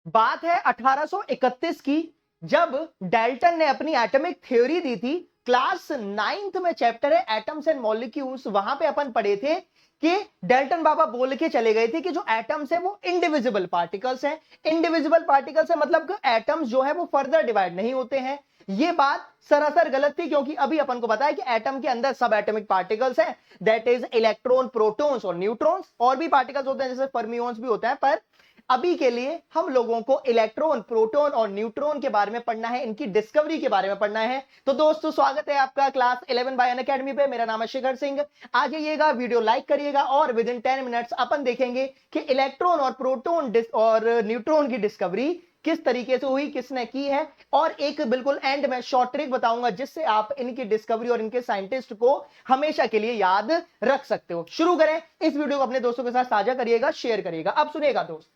बात है 1831 की, जब डाल्टन ने अपनी एटॉमिक थ्योरी दी थी। क्लास 9th में चैप्टर है एटम्स एंड मॉलिक्यूल्स, वहां पे अपन पढ़े थे कि डाल्टन बाबा बोल के चले गए थे कि जो एटम्स है वो इंडिविजिबल पार्टिकल्स हैं। इंडिविजिबल पार्टिकल्स है मतलब कि एटम्स जो है वो फर्दर डिवाइड नहीं होते हैं। ये बात सरासर गलत थी, क्योंकि अभी अपन को पता है कि एटम के अंदर सब एटॉमिक पार्टिकल्स हैं, दैट इज इलेक्ट्रॉन, प्रोटॉन्स और न्यूट्रॉन्स। और भी पार्टिकल्स होते हैं जैसे फर्मियंस भी होता है, पर अभी के लिए हम लोगों को इलेक्ट्रॉन, प्रोटॉन और न्यूट्रॉन के बारे में पढ़ना है, इनकी डिस्कवरी के बारे में पढ़ना है। तो दोस्तों स्वागत है आपका क्लास 11 बाय अनअकैडमी पे। मेरा नाम है शिखर सिंह। आ जाइएगा, वीडियो लाइक करिएगा और विद इन 10 मिनट्स अपन देखेंगे कि इलेक्ट्रॉन और प्रोटॉन और न्यूट्रॉन की डिस्कवरी किस तरीके से हुई, किसने की है। और एक बिल्कुल एंड में शॉर्ट ट्रिक बताऊंगा जिससे आप इनकी डिस्कवरी और इनके साइंटिस्ट को हमेशा के लिए याद रख सकते हो। शुरू करें, इस वीडियो को अपने दोस्तों के साथ साझा करिएगा, शेयर करिएगा। अब सुनिएगा दोस्त,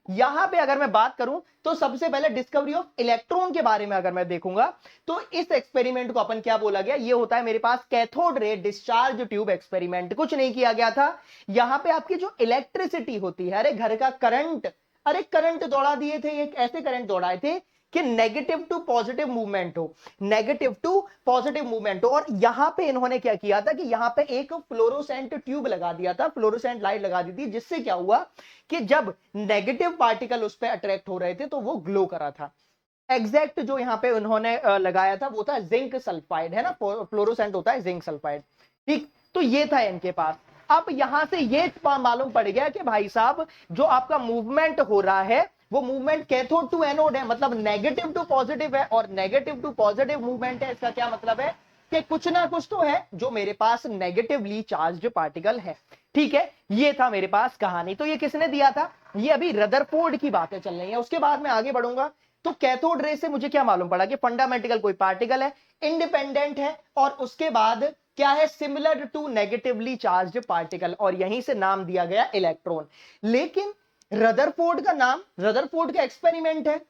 यहां पे अगर मैं बात करूं तो सबसे पहले डिस्कवरी ऑफ इलेक्ट्रॉन के बारे में अगर मैं देखूंगा तो इस एक्सपेरिमेंट को अपन क्या बोला गया, ये होता है मेरे पास cathode ray discharge tube experiment. कुछ नहीं किया गया था, यहां पे आपकी जो इलेक्ट्रिसिटी होती है, अरे घर का करंट, अरे करंट दौड़ा दिए थे, एक ऐसे करंट दौड़ाए थे कि नेगेटिव टू पॉजिटिव मूवमेंट हो, नेगेटिव टू पॉजिटिव मूवमेंट हो। और यहां पे इन्होंने क्या किया था कि यहां पे एक फ्लोरोसेंट ट्यूब लगा दिया था, फ्लोरोसेंट लाइट लगा दी थी, जिससे क्या हुआ कि जब नेगेटिव पार्टिकल उस पर अट्रैक्ट हो रहे थे तो वो ग्लो करा था। एग्जैक्ट जो यहां पे उन्होंने लगाया था वो था जिंक सल्फाइड, है ना, फ्लोरोसेंट होता है जिंक सल्फाइड। ठीक, तो ये था इनके पास। अब यहां से ये मालूम पड़ गया कि भाई साहब जो आपका मूवमेंट हो रहा है वो मूवमेंट कैथोड टू एनोड है, मतलब नेगेटिव टू पॉजिटिव है। और नेगेटिव टू पॉजिटिव मूवमेंट है, इसका क्या मतलब है कि कुछ ना कुछ तो है जो मेरे पास नेगेटिवली चार्ज्ड पार्टिकल है। ठीक है, ये था मेरे पास कहानी। तो ये किसने दिया था, ये अभी रदरफोर्ड की बातें चल रही है। उसके बाद मैं आगे बढ़ूंगा तो कैथोड रे से मुझे क्या मालूम पड़ा कि फंडामेंटल कोई पार्टिकल है, इंडिपेंडेंट है, और उसके बाद क्या है, similar to negatively charged particle, और यहीं से नाम दिया गया इलेक्ट्रॉन। लेकिन रदरफोर्ड का नाम, रदरफोर्ड का एक्सपेरिमेंट है,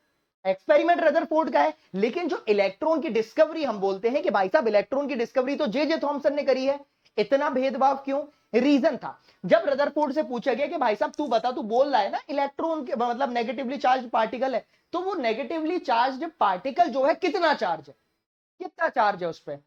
एक्सपेरिमेंट रदरफोर्ड का है, लेकिन जो इलेक्ट्रॉन की डिस्कवरी हम बोलते हैं कि भाई साहब इलेक्ट्रॉन की डिस्कवरी तो जे थॉमसन ने करी है। इतना भेदभाव क्यों, रीजन था, जब रदरफोर्ड से पूछा गया कि भाई साहब तू बता, तू बोल रहा है ना इलेक्ट्रॉन के मतलब नेगेटिवली चार्ज पार्टिकल है, तो वो नेगेटिवली चार्ज पार्टिकल जो है कितना चार्ज है, कितना चार्ज है उस पर।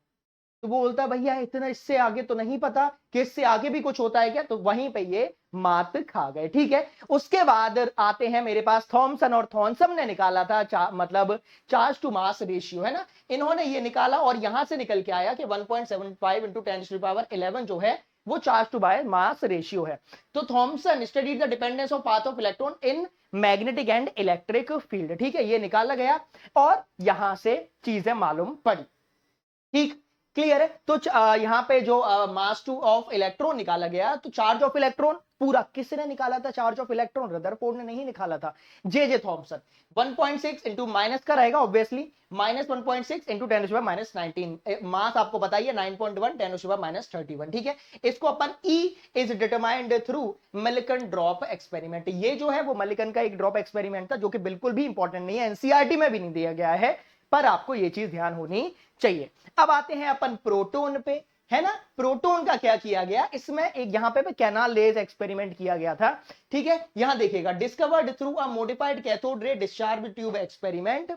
तो वो बोलता है भैया इतना, इससे आगे तो नहीं पता कि इससे आगे भी कुछ होता है क्या। तो वहीं पे ये मात खा गए। ठीक है, उसके बाद आते हैं मेरे पास थॉमसन, और थॉमसन ने निकाला था मतलब चार्ज टू मास रेशियो, है ना, इन्होंने ये निकाला और यहां से निकल के आया कि 1.75 इंटू 10⁻11 जो है वो charge to by mass ratio है। तो Thomson studied the dependence of path of electron in magnetic and electric field. ठीक है, ये निकाला गया और यहां से चीजें मालूम पड़ी। ठीक, क्लियर है। तो यहां पे जो मास टू ऑफ इलेक्ट्रॉन निकाला गया, तो चार्ज ऑफ इलेक्ट्रॉन पूरा किसने निकाला था, चार्ज ऑफ इलेक्ट्रॉन रदरफोर्ड ने नहीं निकाला था, जे थॉमसन। 1.6 इंटू माइनस का रहेगा ऑब्वियसली, माइनस 1.6 इंटू 10⁻⁻19, मास आपको बताइए 9.1 10⁻⁻31। ठीक है, इसको अपन e is determined through Millikan drop experiment. ये जो है वो मिल्कन का एक ड्रॉप एक्सपेरिमेंट था, जो कि बिल्कुल भी इंपॉर्टेंट नहीं है, एनसीईआरटी में भी नहीं दिया गया है, पर आपको ये चीज ध्यान होनी चाहिए। अब आते हैं अपन प्रोटॉन पे, है ना। प्रोटॉन का क्या किया गया, इसमें एक यहां पे कैनाल लेज एक्सपेरिमेंट किया गया था। ठीक है, यहां देखिएगा, discovered through a modified cathode ray discharge tube experiment,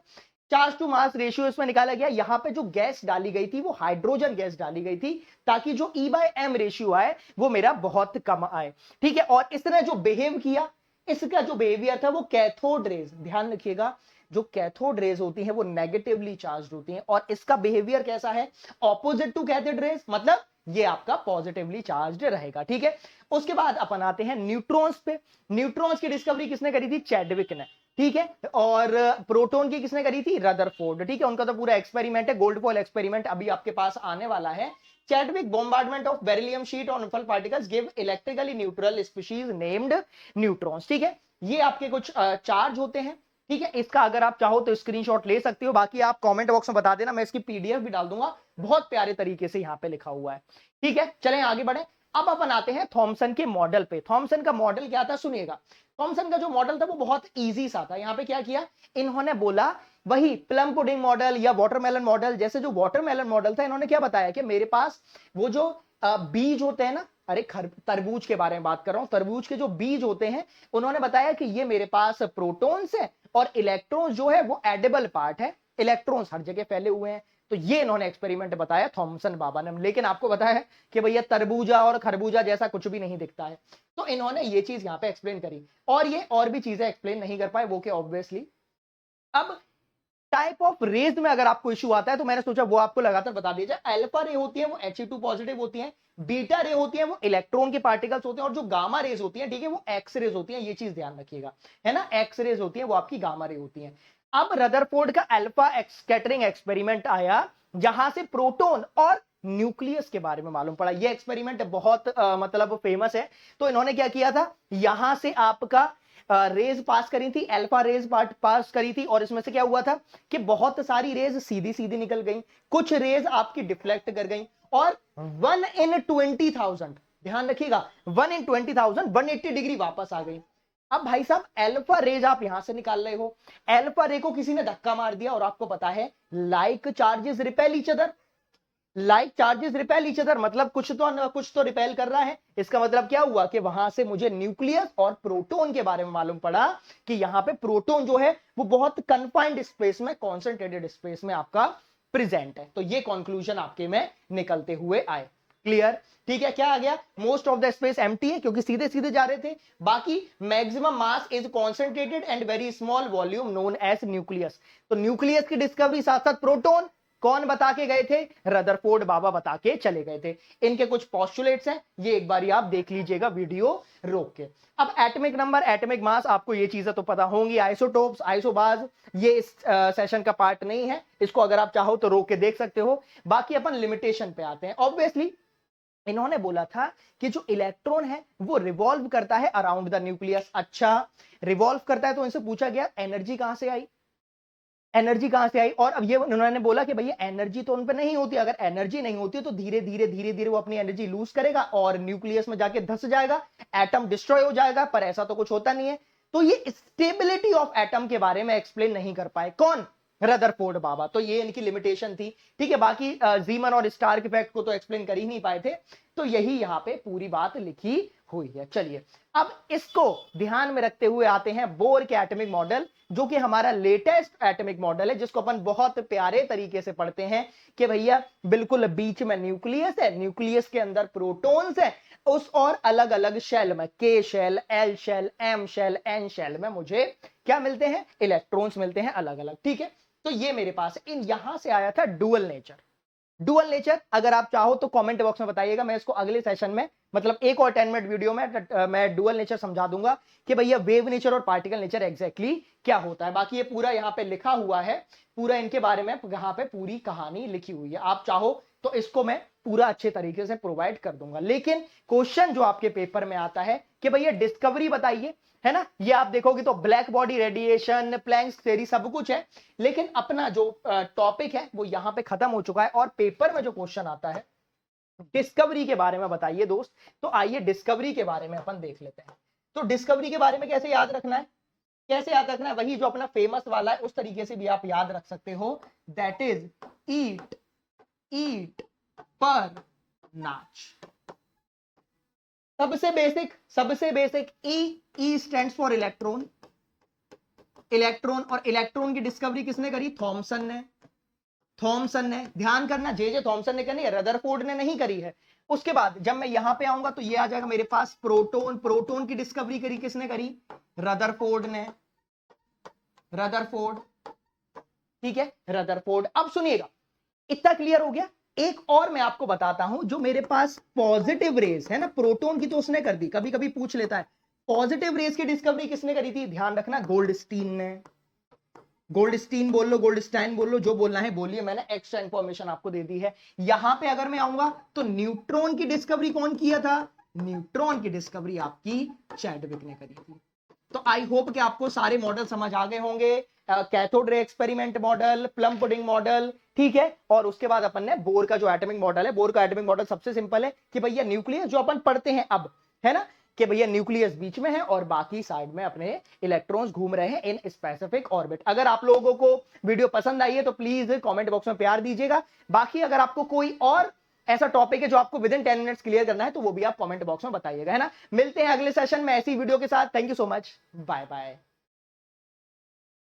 charge to mass ratio इसमें निकाला गया। यहां पे जो गैस डाली गई थी वो हाइड्रोजन गैस डाली गई थी, ताकि जो E/M रेशियो आए वो मेरा बहुत कम आए। ठीक है, और इसने जो बिहेव किया, इसका जो बिहेवियर था वो कैथोड रेज, ध्यान रखिएगा, जो कैथोड रेज होती हैं वो नेगेटिवली चार्ज होती हैं, और इसका बिहेवियर कैसा है, ऑपोजिट टू कैथोड रेज, मतलब ये आपका पॉजिटिवली चार्ज रहेगा। ठीक है, उसके बाद अपन आते हैं न्यूट्रॉन्स पे। न्यूट्रॉन्स की डिस्कवरी किसने करी थी, चैडविक ने। ठीक है, और प्रोटॉन की किसने करी थी, रदरफोर्ड। ठीक है, उनका तो पूरा एक्सपेरिमेंट है, गोल्ड फॉइल एक्सपेरिमेंट, अभी आपके पास आने वाला है। Chadwick bombardment of beryllium sheet on alpha particles give electrically neutral species named neutrons। ठीक है, ये आपके कुछ चार्ज होते हैं। ठीक है, इसका अगर आप चाहो तो स्क्रीनशॉट ले सकते हो, बाकी आप कमेंट बॉक्स में बता देना, मैं इसकी पीडीएफ भी डाल दूंगा, बहुत प्यारे तरीके से यहाँ पे लिखा हुआ है। ठीक है, चलें आगे बढ़े। अब अपन आते हैं थॉमसन के मॉडल पे। थॉमसन का मॉडल क्या था, सुनिएगा। थॉमसन का जो मॉडल था वो बहुत इजी सा था। यहाँ पे क्या किया, इन्होंने बोला वही प्लम पुडिंग मॉडल या वाटरमेलन मॉडल, जैसे जो वाटरमेलन मॉडल था, इन्होंने क्या बताया कि मेरे पास वो जो बीज होते हैं ना, अरे तरबूज के बारे में बात कर रहा हूं, तरबूज के जो बीज होते हैं, उन्होंने बताया कि ये मेरे पास प्रोटॉन्स है और इलेक्ट्रॉन्स जो है वो एडिबल पार्ट है, इलेक्ट्रॉन्स हर जगह फैले हुए हैं। तो ये इन्होंने एक्सपेरिमेंट बताया थॉमसन बाबा ने। लेकिन आपको बताया है कि भैया तरबूजा और खरबूजा जैसा कुछ भी नहीं दिखता है, तो इन्होंने ये चीज यहां पे एक्सप्लेन करी। और ये और भी चीजें एक्सप्लेन नहीं कर पाए, वो कि ऑब्वियसली अब टाइप ऑफ रेज में अगर आपको इश्यू आता है तो मैंने सोचा वो आपको लगातार बता दिया जाए। अल्फा रे होती है वो He2 पॉजिटिव होती है, बीटा रे होती है वो इलेक्ट्रॉन के पार्टिकल्स होते हैं, और जो गामा रेज होती है, ठीक है, वो एक्स रेज होती है। ये चीज ध्यान रखिएगा, है ना, एक्स रेज होती है वो आपकी गामा रे होती है। अब रदरफोर्ड का अल्फा स्कैटरिंग एक्सपेरिमेंट आया, जहां से प्रोटॉन और न्यूक्लियस के बारे में मालूम पड़ा। ये एक्सपेरिमेंट बहुत मतलब फेमस है। तो इन्होंने क्या किया था, यहां से आपका रेज पास करी थी, अल्फा रेज पास करी थी, और इसमें से क्या हुआ था कि बहुत सारी रेज सीधी सीधी निकल गई, कुछ रेज आपकी डिफ्लेक्ट कर गई, और 1 in 20,000, ध्यान रखिएगा, 1 in 20,000 180 डिग्री वापस आ गई। अब भाई साहब अल्फा रेज आप यहां से निकाल रहे हो, अल्फा रे को किसी ने धक्का मार दिया, और आपको पता है like charges repel each other, like charges repel each other, मतलब कुछ तो रिपेल कर रहा है। इसका मतलब क्या हुआ कि वहां से मुझे न्यूक्लियस और प्रोटॉन के बारे में मालूम पड़ा कि यहां पे प्रोटॉन जो है वो बहुत कन्फाइंड स्पेस में, कॉन्सेंट्रेटेड स्पेस में आपका प्रेजेंट है। तो ये कंक्लूजन आपके में निकलते हुए आए। क्लियर, ठीक है। क्या आ गया, most of the space empty है क्योंकि सीधे सीधे जा रहे थे। बाकी maximum mass is concentrated and very small volume known as nucleus. तो न्यूक्लियस की डिस्कवरी साथ साथ प्रोटॉन कौन बता के गए थे, रदरफोर्ड बाबा बता के चले गए थे। इनके कुछ पोस्टुलेट्स हैं, ये एक बार आप देख लीजिएगा वीडियो रोक के। अब एटॉमिक नंबर, एटॉमिक मास, आपको ये चीजें तो पता होंगी। आइसोटोप्स, आइसोबार्स, ये इस सेशन का पार्ट नहीं है, इसको अगर आप चाहो तो रोक के देख सकते हो। बाकी अपन लिमिटेशन पे आते हैं। ऑब्वियसली इन्होंने बोला था कि जो इलेक्ट्रॉन है वो रिवॉल्व करता है अराउंड द न्यूक्लियस। अच्छा, रिवॉल्व करता है तो इनसे पूछा गया एनर्जी कहां से आई, एनर्जी कहां से आई। और अब ये उन्होंने बोला कि भैया एनर्जी तो उन पे नहीं होती, अगर एनर्जी नहीं होती तो धीरे धीरे वो अपनी एनर्जी लूज करेगा और न्यूक्लियस में जाके धंस जाएगा, एटम डिस्ट्रॉय हो जाएगा। पर ऐसा तो कुछ होता नहीं है। तो ये स्टेबिलिटी ऑफ एटम के बारे में एक्सप्लेन नहीं कर पाए, कौन, रदरफोर्ड बाबा। तो ये इनकी लिमिटेशन थी, ठीक है। बाकी जीमन और स्टार्क इफेक्ट को तो एक्सप्लेन कर ही नहीं पाए थे। तो यही यहां पे पूरी बात लिखी हुई है। चलिए अब इसको ध्यान में रखते हुए आते हैं बोर के एटॉमिक मॉडल, जो कि हमारा लेटेस्ट एटॉमिक मॉडल है, जिसको अपन बहुत प्यारे तरीके से पढ़ते हैं कि भैया बिल्कुल बीच में न्यूक्लियस है, न्यूक्लियस के अंदर प्रोटॉन्स है, उस और अलग अलग शेल में, K shell, L shell, M shell, N shell में मुझे क्या मिलते हैं, इलेक्ट्रॉन्स मिलते हैं अलग अलग, ठीक है। तो ये मेरे पास इन यहां से आया था डुअल नेचर। डुअल नेचर अगर आप चाहो तो कमेंट बॉक्स में बताइएगा, मैं इसको अगले सेशन में, मतलब एक और 10 मिनट वीडियो में मैं डुअल नेचर समझा दूंगा कि भैया वेव नेचर और पार्टिकल नेचर एग्जैक्टली क्या होता है। बाकी ये पूरा यहाँ पे लिखा हुआ है, पूरा इनके बारे में यहाँ पे पूरी कहानी लिखी हुई है। आप चाहो तो इसको मैं पूरा अच्छे तरीके से प्रोवाइड कर दूंगा। लेकिन क्वेश्चन जो आपके पेपर में आता है कि भैया डिस्कवरी बताइए, है ना, ये आप देखोगे तो black body radiation, Planck's theory सब कुछ है। लेकिन अपना जो टॉपिक है वो यहां पे खत्म हो चुका है, और पेपर में जो क्वेश्चन आता है डिस्कवरी के बारे में बताइए दोस्त। तो आइए डिस्कवरी के बारे में अपन देख लेते हैं। तो डिस्कवरी के बारे में कैसे याद रखना है, कैसे याद रखना है, वही जो अपना फेमस वाला है उस तरीके से भी आप याद रख सकते हो। दैट इज ईट, ईट पर नाच। सबसे basic E stands for electron, electron, और इलेक्ट्रॉन की डिस्कवरी किसने करी, थॉमसन ने, थॉमसन ने। ध्यान करना, जे थॉमसन ने करी, रदरफोर्ड ने नहीं करी है। उसके बाद जब मैं यहां पे आऊंगा तो ये आ जाएगा मेरे पास प्रोटॉन, प्रोटॉन की डिस्कवरी करी किसने करी, रदरफोर्ड ने, रदरफोर्ड, ठीक है, रदरफोर्ड। अब सुनिएगा, इतना क्लियर हो गया। एक और मैं आपको बताता हूं, जो मेरे पास पॉजिटिव रेस है ना, प्रोटॉन की तो उसने कर दी, कभी कभी पूछ लेता है पॉजिटिव रेस की डिस्कवरी किसने करी थी। ध्यान रखना, गोल्डस्टीन ने, गोल्डस्टीन बोल लो, गोल्डस्टाइन बोल लो, जो बोलना है बोलिए, मैंने एक्स्ट्रा इंफॉर्मेशन आपको दे दी है। यहां पे अगर मैं आऊंगा तो न्यूट्रॉन की डिस्कवरी कौन किया था, न्यूट्रॉन की डिस्कवरी आपकी चैडविक ने करी थी। तो आई होप कि आपको सारे मॉडल समझ आ गए होंगे। Cathode ray experiment model, plum pudding model, ठीक है। और उसके बाद अपन ने बोर का जो एटॉमिक मॉडल है, बोर का एटॉमिक मॉडल सबसे सिंपल है कि भैया न्यूक्लियस जो अपन पढ़ते हैं अब, है ना, कि भैया न्यूक्लियस बीच में है और बाकी साइड में अपने इलेक्ट्रॉन्स घूम रहे हैं इन स्पेसिफिक ऑर्बिट। अगर आप लोगों को वीडियो पसंद आई है तो प्लीज कमेंट बॉक्स में प्यार दीजिएगा। बाकी अगर आपको कोई और ऐसा टॉपिक है जो आपको विद इन 10 मिनट्स क्लियर करना है तो वो भी आप कमेंट बॉक्स में बताइएगा, है ना। मिलते हैं अगले सेशन में ऐसी वीडियो के साथ। Thank you so much, bye bye.